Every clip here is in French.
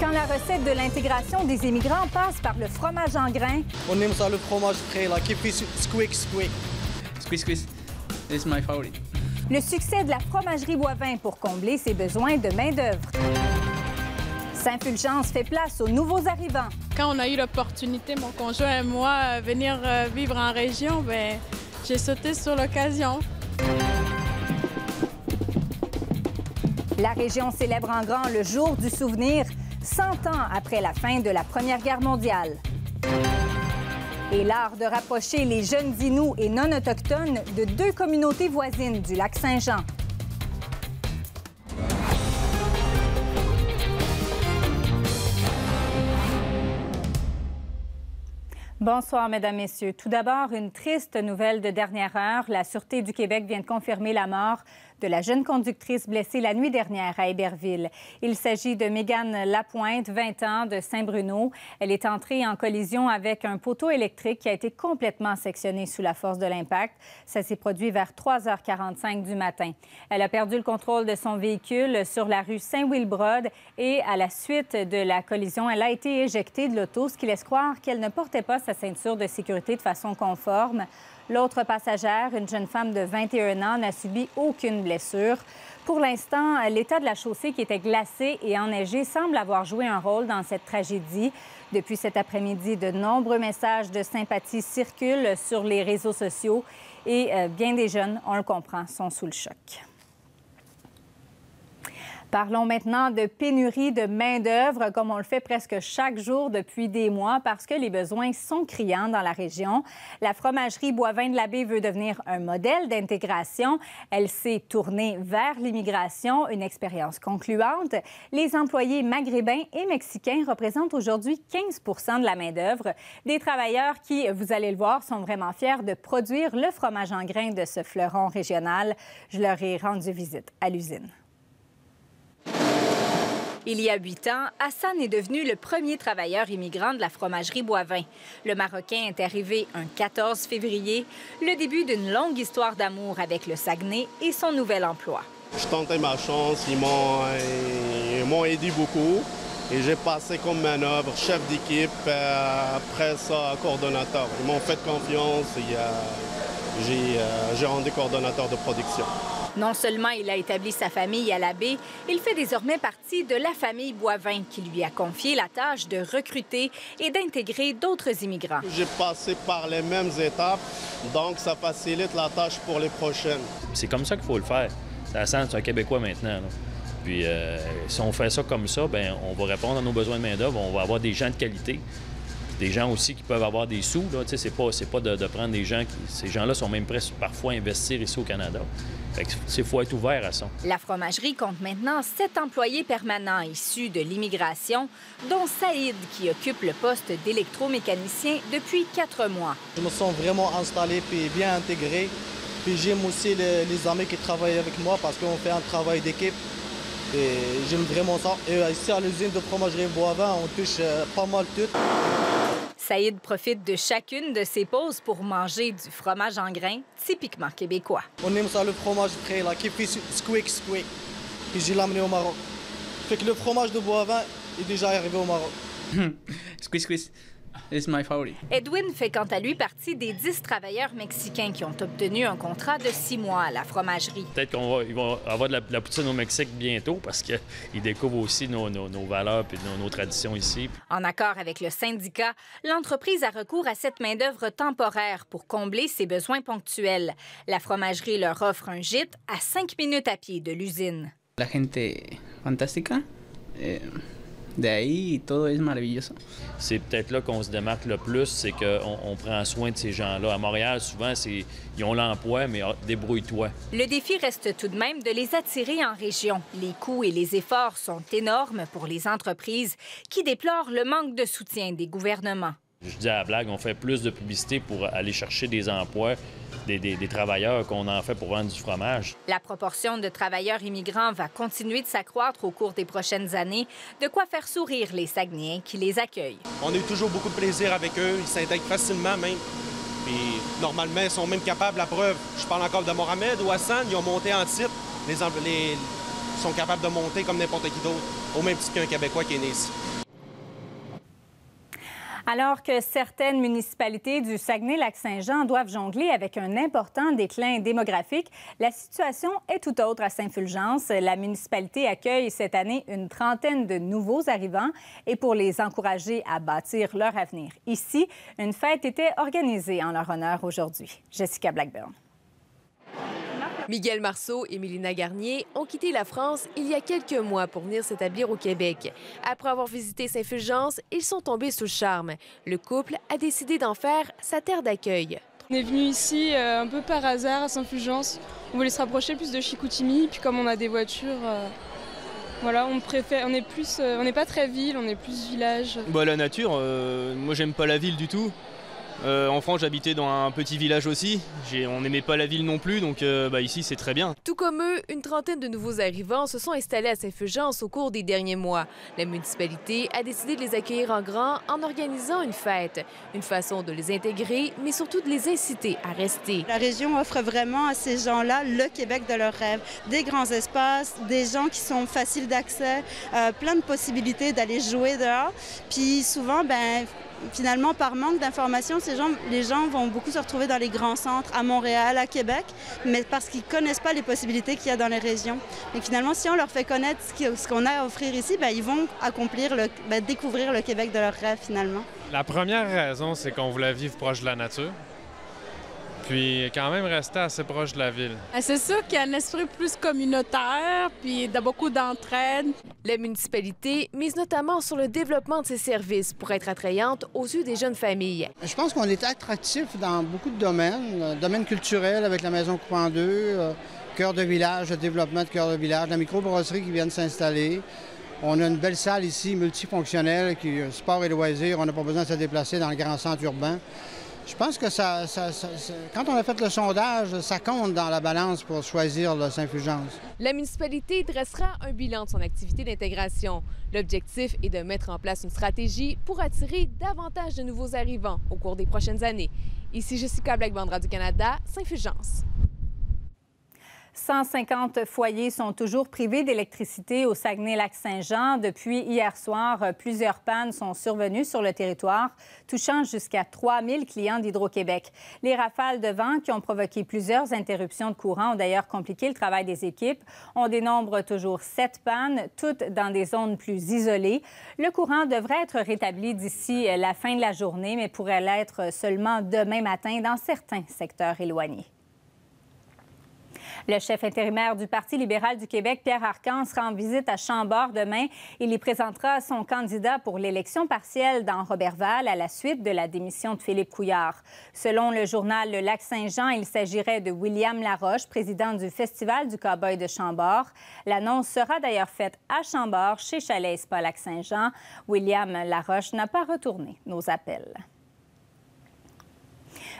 Quand la recette de l'intégration des immigrants passe par le fromage en grains, on aime ça le fromage frais, là, qui fait squeak, squeak. Squeeze, squeeze. This is my favorite. le succès de la fromagerie Boivin pour combler ses besoins de main-d'œuvre. Saint-Fulgence fait place aux nouveaux arrivants. Quand on a eu l'opportunité, mon conjoint et moi, venir vivre en région, bien, j'ai sauté sur l'occasion. La région célèbre en grand le jour du souvenir, 100 ans après la fin de la Première Guerre mondiale. Et l'art de rapprocher les jeunes Inuits et non-autochtones de deux communautés voisines du lac Saint-Jean. Bonsoir, Mesdames, Messieurs. Tout d'abord, une triste nouvelle de dernière heure. La Sûreté du Québec vient de confirmer la mort de la jeune conductrice blessée la nuit dernière à Héberville. Il s'agit de Mégane Lapointe, 20 ans, de Saint-Bruno. Elle est entrée en collision avec un poteau électrique qui a été complètement sectionné sous la force de l'impact. Ça s'est produit vers 3h45 du matin. Elle a perdu le contrôle de son véhicule sur la rue Saint-Wilbrod et à la suite de la collision, elle a été éjectée de l'auto, ce qui laisse croire qu'elle ne portait pas sa ceinture de sécurité de façon conforme. L'autre passagère, une jeune femme de 21 ans, n'a subi aucune blessure. Pour l'instant, l'état de la chaussée qui était glacée et enneigée semble avoir joué un rôle dans cette tragédie. Depuis cet après-midi, de nombreux messages de sympathie circulent sur les réseaux sociaux et bien des jeunes, on le comprend, sont sous le choc. Parlons maintenant de pénurie de main-d'œuvre, comme on le fait presque chaque jour depuis des mois, parce que les besoins sont criants dans la région. La fromagerie Boivin de l'Abbé veut devenir un modèle d'intégration. Elle s'est tournée vers l'immigration, une expérience concluante. Les employés maghrébins et mexicains représentent aujourd'hui 15 de la main-d'œuvre. Des travailleurs qui, vous allez le voir, sont vraiment fiers de produire le fromage en grains de ce fleuron régional. Je leur ai rendu visite à l'usine. Il y a 8 ans, Hassan est devenu le premier travailleur immigrant de la fromagerie Boivin. Le Marocain est arrivé un 14 février, le début d'une longue histoire d'amour avec le Saguenay et son nouvel emploi. Je tentais ma chance, ils m'ont aidé beaucoup et j'ai passé comme manœuvre, chef d'équipe, après ça coordonnateur. Ils m'ont fait confiance et j'ai rendu coordonnateur de production. Non seulement il a établi sa famille à l'Abbé, il fait désormais partie de la famille Boivin qui lui a confié la tâche de recruter et d'intégrer d'autres immigrants. J'ai passé par les mêmes étapes, donc ça facilite la tâche pour les prochaines. C'est comme ça qu'il faut le faire. Hassan, c'est un Québécois maintenant, là. Puis si on fait ça comme ça, bien, on va répondre à nos besoins de main-d'œuvre, on va avoir des gens de qualité. Des gens aussi qui peuvent avoir des sous. C'est pas de prendre des gens qui... Ces gens-là sont même prêts parfois à investir ici au Canada. Il faut être ouvert à ça. La fromagerie compte maintenant 7 employés permanents issus de l'immigration, dont Saïd, qui occupe le poste d'électromécanicien depuis 4 mois. Je me sens vraiment installé et bien intégré. Puis j'aime aussi les amis qui travaillent avec moi parce qu'on fait un travail d'équipe. Et j'aime vraiment ça. Et ici, à l'usine de fromagerie Boivin, on touche pas mal tout. Saïd profite de chacune de ses pauses pour manger du fromage en grains typiquement québécois. On aime ça le fromage frais, là, qui fait squeak, squeak. Puis j'ai l'amené au Maroc. Fait que le fromage de Boivin est déjà arrivé au Maroc. Squeeze, squeeze. This is my favorite. Edwin fait quant à lui partie des 10 travailleurs mexicains qui ont obtenu un contrat de 6 mois à la fromagerie. Peut-être qu'ils vont avoir de la poutine au Mexique bientôt parce qu'ils découvrent aussi nos valeurs et nos traditions ici. En accord avec le syndicat, l'entreprise a recours à cette main-d'œuvre temporaire pour combler ses besoins ponctuels. La fromagerie leur offre un gîte à 5 minutes à pied de l'usine. La gente fantástica. De ahí, todo es maravilloso. C'est peut-être là qu'on se démarque le plus, c'est qu'on prend soin de ces gens-là. À Montréal, souvent, ils ont l'emploi, mais débrouille-toi. Le défi reste tout de même de les attirer en région. Les coûts et les efforts sont énormes pour les entreprises qui déplorent le manque de soutien des gouvernements. Je dis à la blague, on fait plus de publicité pour aller chercher des emplois, des travailleurs qu'on en fait pour vendre du fromage. La proportion de travailleurs immigrants va continuer de s'accroître au cours des prochaines années, de quoi faire sourire les Saguenayens qui les accueillent. On a eu toujours beaucoup de plaisir avec eux, ils s'intègrent facilement même. Puis normalement, ils sont même capables, la preuve. Je parle encore de Mohamed ou Hassan, ils ont monté en titre. sont capables de monter comme n'importe qui d'autre, au même titre qu'un Québécois qui est né ici. Alors que certaines municipalités du Saguenay-Lac-Saint-Jean doivent jongler avec un important déclin démographique, la situation est tout autre à Saint-Fulgence. La municipalité accueille cette année une trentaine de nouveaux arrivants et pour les encourager à bâtir leur avenir ici, une fête était organisée en leur honneur aujourd'hui. Jessica Blackburn. Miguel Marceau et Mélina Garnier ont quitté la France il y a quelques mois pour venir s'établir au Québec. Après avoir visité Saint-Fulgence, ils sont tombés sous le charme. Le couple a décidé d'en faire sa terre d'accueil. On est venu ici un peu par hasard à Saint-Fulgence. On voulait se rapprocher plus de Chicoutimi, puis comme on a des voitures, voilà, on n'est pas très ville, on est plus village. La nature, moi j'aime pas la ville du tout. En France, j'habitais dans un petit village aussi. On n'aimait pas la ville non plus, donc ici, c'est très bien. Tout comme eux, une trentaine de nouveaux arrivants se sont installés à Saint-Fulgence au cours des derniers mois. La municipalité a décidé de les accueillir en grand en organisant une fête. Une façon de les intégrer, mais surtout de les inciter à rester. La région offre vraiment à ces gens-là le Québec de leurs rêves. Des grands espaces, des gens qui sont faciles d'accès, plein de possibilités d'aller jouer dehors. Puis souvent, finalement, par manque d'informations, les gens vont beaucoup se retrouver dans les grands centres, à Montréal, à Québec, mais parce qu'ils ne connaissent pas les possibilités qu'il y a dans les régions. Et finalement, si on leur fait connaître ce qu'on a à offrir ici, ils vont découvrir le Québec de leurs rêves, finalement. La première raison, c'est qu'on voulait vivre proche de la nature, puis quand même rester assez proche de la ville. C'est sûr qu'il y a un esprit plus communautaire, puis il y a beaucoup d'entraide. La municipalité mise notamment sur le développement de ses services pour être attrayante aux yeux des jeunes familles. Je pense qu'on est attractif dans beaucoup de domaines. Domaine culturel avec la Maison Coupe en deux, cœur de village, le développement de cœur de village, la microbrasserie qui vient de s'installer. On a une belle salle ici, multifonctionnelle, qui sport et loisirs. On n'a pas besoin de se déplacer dans le grand centre urbain. Je pense que quand on a fait le sondage, ça compte dans la balance pour choisir le Saint-Fulgence. La municipalité dressera un bilan de son activité d'intégration. L'objectif est de mettre en place une stratégie pour attirer davantage de nouveaux arrivants au cours des prochaines années. Ici Jessica Blackburn, Radio-Canada, Saint-Fulgence. 150 foyers sont toujours privés d'électricité au Saguenay-Lac-Saint-Jean. Depuis hier soir, plusieurs pannes sont survenues sur le territoire, touchant jusqu'à 3000 clients d'Hydro-Québec. Les rafales de vent qui ont provoqué plusieurs interruptions de courant ont d'ailleurs compliqué le travail des équipes. On dénombre toujours 7 pannes, toutes dans des zones plus isolées. Le courant devrait être rétabli d'ici la fin de la journée, mais pourrait l'être seulement demain matin dans certains secteurs éloignés. Le chef intérimaire du Parti libéral du Québec, Pierre Arcan, sera en visite à Chambord demain. Il y présentera son candidat pour l'élection partielle dans Roberval à la suite de la démission de Philippe Couillard. Selon le journal Le Lac-Saint-Jean, il s'agirait de William Laroche, président du Festival du Cowboy de Chambord. L'annonce sera d'ailleurs faite à Chambord, chez Chalet Spa Lac-Saint-Jean. William Laroche n'a pas retourné nos appels.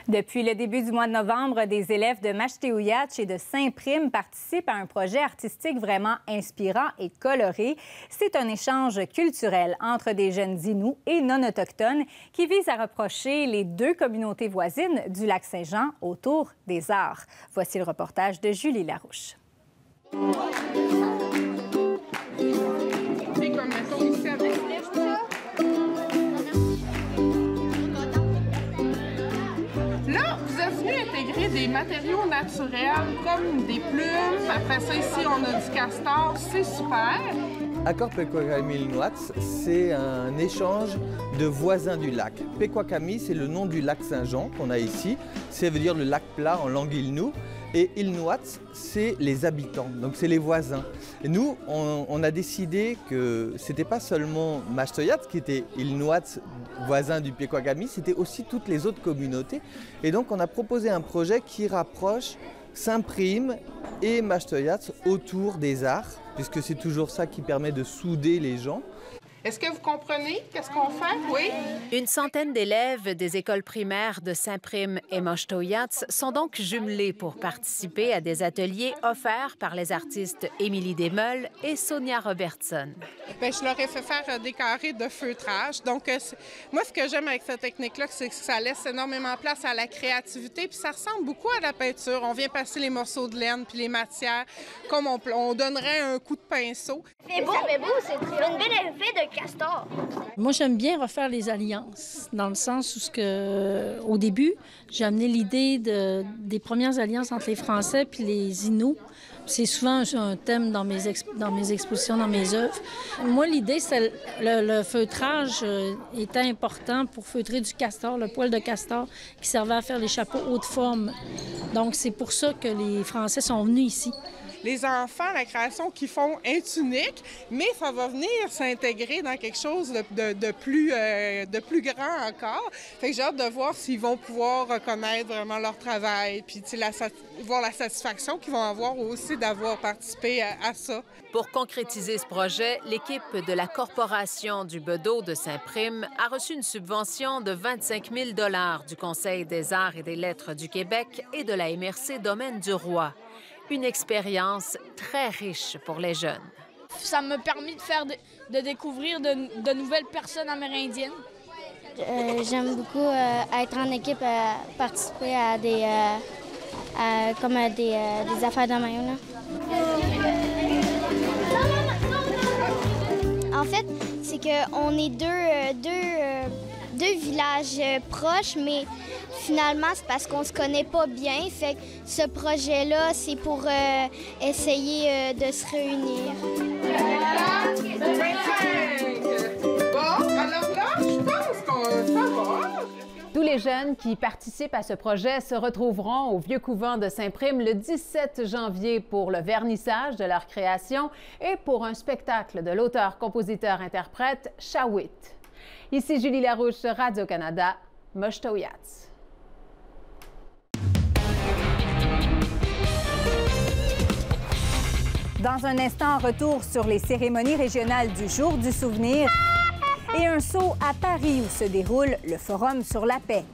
Depuis le début du mois de novembre, des élèves de Machétéouiatch et de Saint-Prime participent à un projet artistique vraiment inspirant et coloré. C'est un échange culturel entre des jeunes Inuits et non-autochtones qui vise à rapprocher les deux communautés voisines du Lac-Saint-Jean autour des arts. Voici le reportage de Julie Larouche. Là, vous êtes venu intégrer des matériaux naturels comme des plumes. Après ça, ici, on a du castor. C'est super. Accord Pequawakami-Inuits, c'est un échange de voisins du lac. Pequawakami, c'est le nom du lac Saint-Jean qu'on a ici. Ça veut dire le lac plat en langue Innu. Et Inuits, c'est les habitants, donc c'est les voisins. Et nous, on a décidé que c'était pas seulement Machétéouiatch qui était Inuits, voisin du Pequawakami, c'était aussi toutes les autres communautés. Et donc on a proposé un projet qui rapproche Saint-Prime et Machétéouiatch autour des arts, puisque c'est toujours ça qui permet de souder les gens. Est-ce que vous comprenez qu'est-ce qu'on fait? Oui? Une centaine d'élèves des écoles primaires de Saint-Prime et Moshtoyats sont donc jumelés pour participer à des ateliers offerts par les artistes Émilie Desmeules et Sonia Robertson. Bien, je leur ai fait faire des carrés de feutrage. Donc, moi, ce que j'aime avec cette technique-là, c'est que ça laisse énormément place à la créativité. Puis ça ressemble beaucoup à la peinture. On vient passer les morceaux de laine puis les matières comme on donnerait un coup de pinceau. C'est beau, c'est une belle effet de castor. Moi, j'aime bien refaire les alliances, dans le sens où, au début, j'ai amené l'idée des premières alliances entre les Français puis les Inuits. C'est souvent un thème dans mes expositions, dans mes œuvres. Moi, l'idée, c'est le feutrage était important pour feutrer du castor, le poil de castor qui servait à faire les chapeaux haute forme. Donc, c'est pour ça que les Français sont venus ici. Les enfants, la création qu'ils font est unique, mais ça va venir s'intégrer dans quelque chose de plus grand encore. Fait que j'ai hâte de voir s'ils vont pouvoir reconnaître vraiment leur travail, puis voir la satisfaction qu'ils vont avoir aussi d'avoir participé à ça. Pour concrétiser ce projet, l'équipe de la Corporation du Bedeau de Saint-Prime a reçu une subvention de 25 000 $ du Conseil des arts et des lettres du Québec et de la MRC Domaine du Roi. Une expérience très riche pour les jeunes. Ça m'a permis de découvrir de nouvelles personnes amérindiennes. J'aime beaucoup être en équipe, participer à des affaires de même. En fait, c'est qu'on est deux villages proches, mais finalement, c'est parce qu'on se connaît pas bien. Fait que ce projet-là, c'est pour essayer de se réunir. Bon, alors là, je pense que ça va. Tous les jeunes qui participent à ce projet se retrouveront au Vieux Couvent de Saint-Prime le 17 janvier pour le vernissage de leur création et pour un spectacle de l'auteur-compositeur-interprète Shawit. Ici Julie Larouche, Radio-Canada, Moshtoyats. Dans un instant, retour sur les cérémonies régionales du Jour du souvenir et un saut à Paris où se déroule le Forum sur la paix.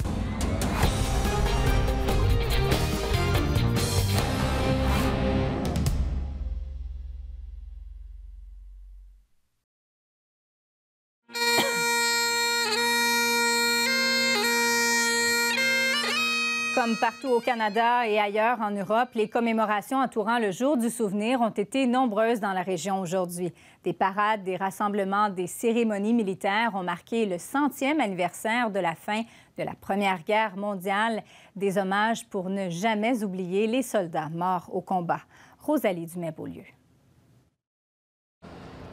Comme partout au Canada et ailleurs en Europe, les commémorations entourant le Jour du souvenir ont été nombreuses dans la région aujourd'hui. Des parades, des rassemblements, des cérémonies militaires ont marqué le 100e anniversaire de la fin de la Première Guerre mondiale. Des hommages pour ne jamais oublier les soldats morts au combat. Rosalie Dumais-Beaulieu.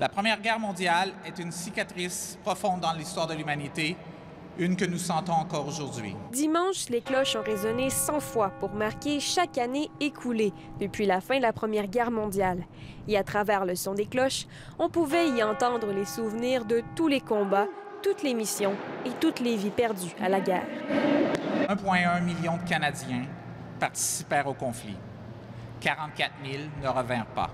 La Première Guerre mondiale est une cicatrice profonde dans l'histoire de l'humanité, une que nous sentons encore aujourd'hui. Dimanche, les cloches ont résonné 100 fois pour marquer chaque année écoulée depuis la fin de la Première Guerre mondiale. Et à travers le son des cloches, on pouvait y entendre les souvenirs de tous les combats, toutes les missions et toutes les vies perdues à la guerre. 1,1 million de Canadiens participèrent au conflit. 44 000 ne revinrent pas.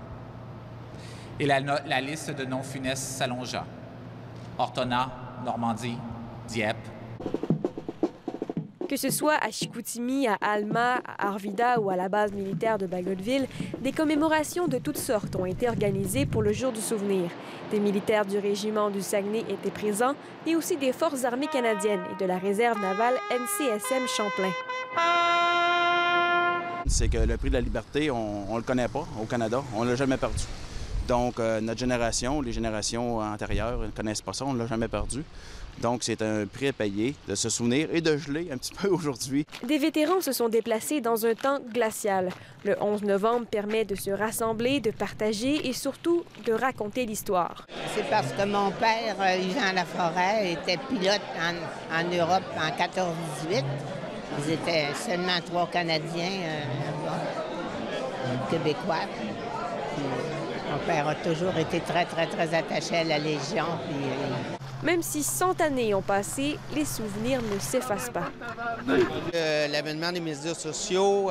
Et la liste de noms funestes s'allongea. Ortona, Normandie, Dieppe. Que ce soit à Chicoutimi, à Alma, à Arvida ou à la base militaire de Bagotville, des commémorations de toutes sortes ont été organisées pour le Jour du souvenir. Des militaires du régiment du Saguenay étaient présents et aussi des forces armées canadiennes et de la réserve navale NCSM Champlain. C'est que le prix de la liberté, on ne le connaît pas au Canada, on ne l'a jamais perdu. Donc notre génération, les générations antérieures ne connaissent pas ça, on ne l'a jamais perdu. Donc, c'est un prix à payer de se souvenir et de geler un petit peu aujourd'hui. Des vétérans se sont déplacés dans un temps glacial. Le 11 novembre permet de se rassembler, de partager et surtout de raconter l'histoire. C'est parce que mon père, Jean Laforêt, était pilote en Europe en 14-18. Ils étaient seulement 3 Canadiens, Québécois. Puis, mon père a toujours été très, très, très attaché à la Légion. Puis, même si 100 années ont passé, les souvenirs ne s'effacent pas. L'avènement des médias sociaux,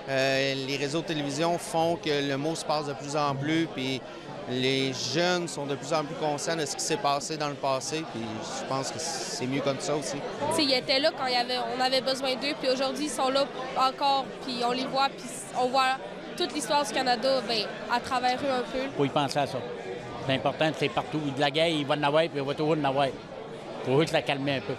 les réseaux de télévision font que le mot se passe de plus en plus. Puis Les jeunes sont de plus en plus conscients de ce qui s'est passé dans le passé, puis je pense que c'est mieux comme ça aussi. T'sais, ils étaient là quand on avait besoin d'eux, puis aujourd'hui, ils sont là encore, puis on les voit, puis on voit toute l'histoire du Canada à travers eux un peu. Il faut y penser à ça. C'est important, c'est partout. De la guerre, il va en avoir, puis il va toujours en avoir. Pour eux, que ça calme un peu.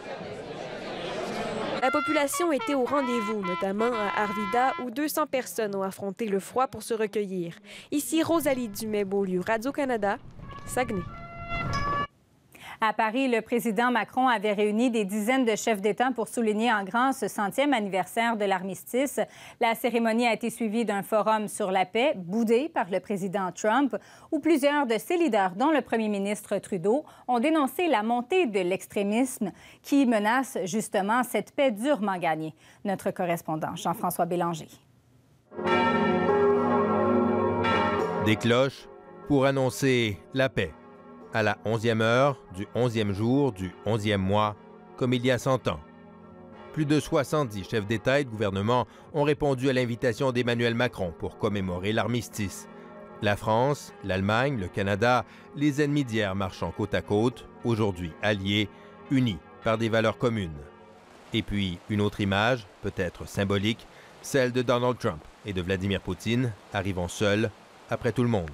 La population était au rendez-vous, notamment à Arvida, où 200 personnes ont affronté le froid pour se recueillir. Ici, Rosalie Dumais-Beaulieu, Radio-Canada, Saguenay. À Paris, le président Macron avait réuni des dizaines de chefs d'État pour souligner en grand ce 100e anniversaire de l'armistice. La cérémonie a été suivie d'un forum sur la paix, boudé par le président Trump, où plusieurs de ses leaders, dont le premier ministre Trudeau, ont dénoncé la montée de l'extrémisme qui menace justement cette paix durement gagnée. Notre correspondant Jean-François Bélanger. Des cloches pour annoncer la paix. À la 11e heure, du 11e jour, du 11e mois, comme il y a 100 ans. Plus de 70 chefs d'État et de gouvernement ont répondu à l'invitation d'Emmanuel Macron pour commémorer l'armistice. La France, l'Allemagne, le Canada, les ennemis d'hier marchant côte à côte, aujourd'hui alliés, unis par des valeurs communes. Et puis, une autre image, peut-être symbolique, celle de Donald Trump et de Vladimir Poutine, arrivant seuls après tout le monde.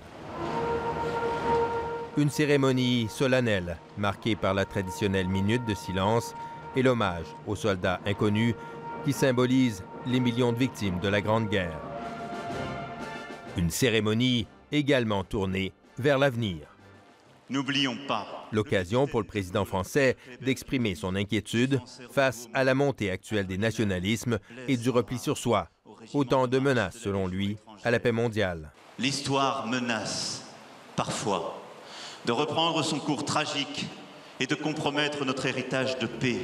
Une cérémonie solennelle, marquée par la traditionnelle minute de silence et l'hommage aux soldats inconnus qui symbolisent les millions de victimes de la Grande Guerre. Une cérémonie également tournée vers l'avenir. N'oublions pas. L'occasion pour le président français d'exprimer son inquiétude face à la montée actuelle des nationalismes et du repli sur soi. Autant de menaces, selon lui, à la paix mondiale. L'histoire menace, parfois, de reprendre son cours tragique et de compromettre notre héritage de paix.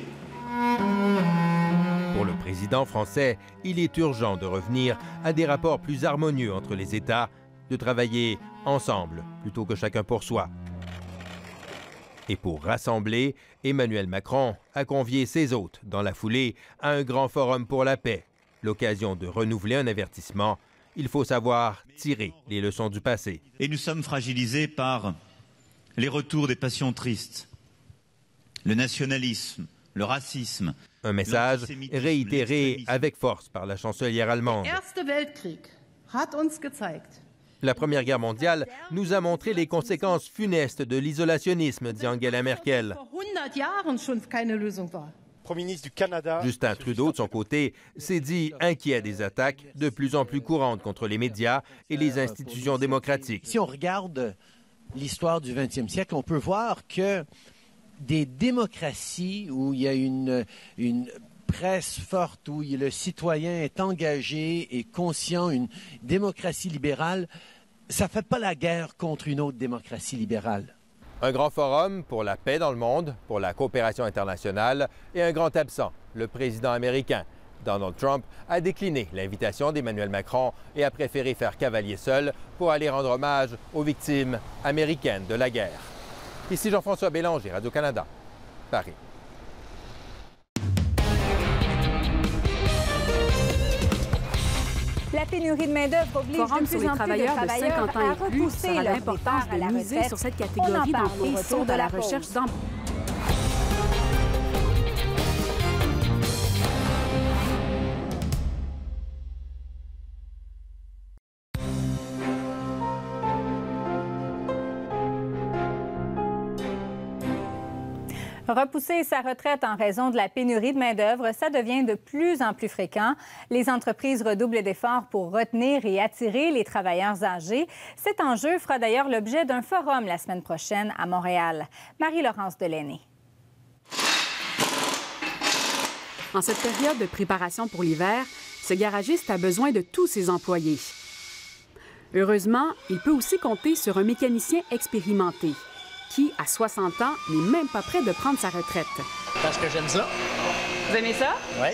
Pour le président français, il est urgent de revenir à des rapports plus harmonieux entre les États, de travailler ensemble plutôt que chacun pour soi. Et pour rassembler, Emmanuel Macron a convié ses hôtes dans la foulée à un grand forum pour la paix, l'occasion de renouveler un avertissement. Il faut savoir tirer les leçons du passé. Et nous sommes fragilisés par les retours des passions tristes, le nationalisme, le racisme. Un message réitéré avec force par la chancelière allemande. La Première Guerre mondiale nous a montré les conséquences funestes de l'isolationnisme, dit Angela Merkel. Premier ministre du Canada. Justin Trudeau, de son côté, s'est dit inquiet des attaques de plus en plus courantes contre les médias et les institutions démocratiques. Si on regarde l'histoire du 20e siècle, on peut voir que des démocraties où il y a une presse forte, où le citoyen est engagé et conscient, une démocratie libérale, ça ne fait pas la guerre contre une autre démocratie libérale. Un grand forum pour la paix dans le monde, pour la coopération internationale et un grand absent, le président américain. Donald Trump a décliné l'invitation d'Emmanuel Macron et a préféré faire cavalier seul pour aller rendre hommage aux victimes américaines de la guerre. Ici Jean-François Bélanger, Radio-Canada, Paris. La pénurie de main-d'œuvre oblige de plus en plus de travailleurs à repousser leur départ à la retraite. Sur cette catégorie d'emplois sont à la recherche d'emploi. Repousser sa retraite en raison de la pénurie de main-d'œuvre, ça devient de plus en plus fréquent. Les entreprises redoublent d'efforts pour retenir et attirer les travailleurs âgés. Cet enjeu fera d'ailleurs l'objet d'un forum la semaine prochaine à Montréal. Marie-Laurence Delaney. En cette période de préparation pour l'hiver, ce garagiste a besoin de tous ses employés. Heureusement, il peut aussi compter sur un mécanicien expérimenté qui, à 60 ans, n'est même pas prêt de prendre sa retraite. Parce que j'aime ça. Vous aimez ça? Oui.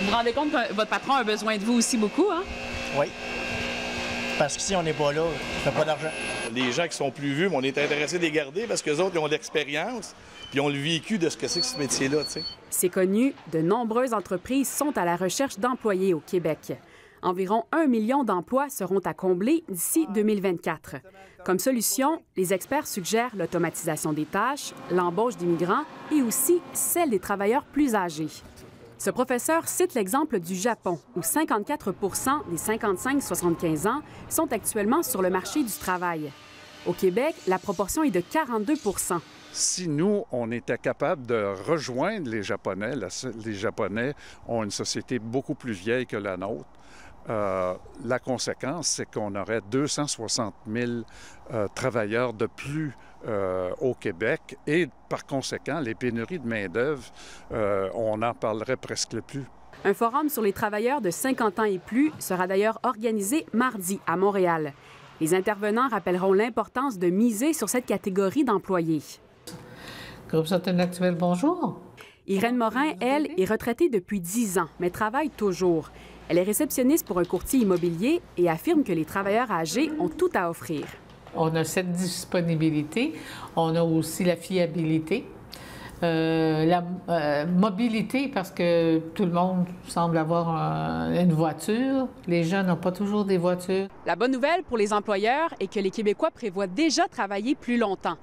Vous vous rendez compte que votre patron a besoin de vous aussi beaucoup, hein? Oui. Parce que si on n'est pas là, on ne fait pas d'argent. Les gens qui sont plus vieux, on est intéressés de les garder parce qu'eux autres, ils ont l'expérience puis ils ont le vécu de ce que c'est que ce métier-là, tu sais. C'est connu, de nombreuses entreprises sont à la recherche d'employés au Québec. Environ 1 million d'emplois seront à combler d'ici 2024. Comme solution, les experts suggèrent l'automatisation des tâches, l'embauche d'immigrants et aussi celle des travailleurs plus âgés. Ce professeur cite l'exemple du Japon, où 54 des 55-75 ans sont actuellement sur le marché du travail. Au Québec, la proportion est de 42 %. Si nous, on était capable de rejoindre les Japonais, les Japonais ont une société beaucoup plus vieille que la nôtre. La conséquence, c'est qu'on aurait 260 000 travailleurs de plus au Québec et par conséquent, les pénuries de main-d'œuvre, on n'en parlerait presque plus. Un forum sur les travailleurs de 50 ans et plus sera d'ailleurs organisé mardi à Montréal. Les intervenants rappelleront l'importance de miser sur cette catégorie d'employés. Groupe Santé Actuel, bonjour. Irène Morin, elle, est retraitée depuis 10 ans, mais travaille toujours. Elle est réceptionniste pour un courtier immobilier et affirme que les travailleurs âgés ont tout à offrir. On a cette disponibilité, on a aussi la fiabilité, la mobilité, parce que tout le monde semble avoir une voiture. Les gens n'ont pas toujours des voitures. La bonne nouvelle pour les employeurs est que les Québécois prévoient déjà travailler plus longtemps.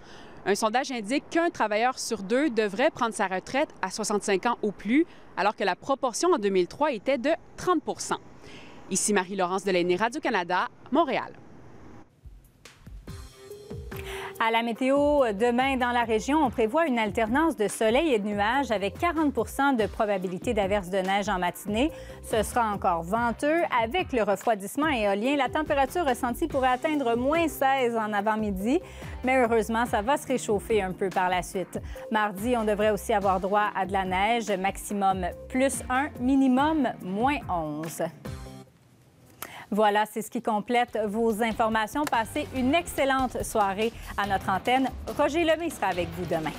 Un sondage indique qu'un travailleur sur 2 devrait prendre sa retraite à 65 ans ou plus, alors que la proportion en 2003 était de 30 %. Ici Marie-Laurence Delaney, Radio-Canada, Montréal. À la météo, demain dans la région, on prévoit une alternance de soleil et de nuages avec 40 % de probabilité d'averses de neige en matinée. Ce sera encore venteux. Avec le refroidissement éolien, la température ressentie pourrait atteindre -16 en avant-midi. Mais heureusement, ça va se réchauffer un peu par la suite. Mardi, on devrait aussi avoir droit à de la neige, maximum +1, minimum -11. Voilà, c'est ce qui complète vos informations. Passez une excellente soirée à notre antenne. Roger Lemay sera avec vous demain.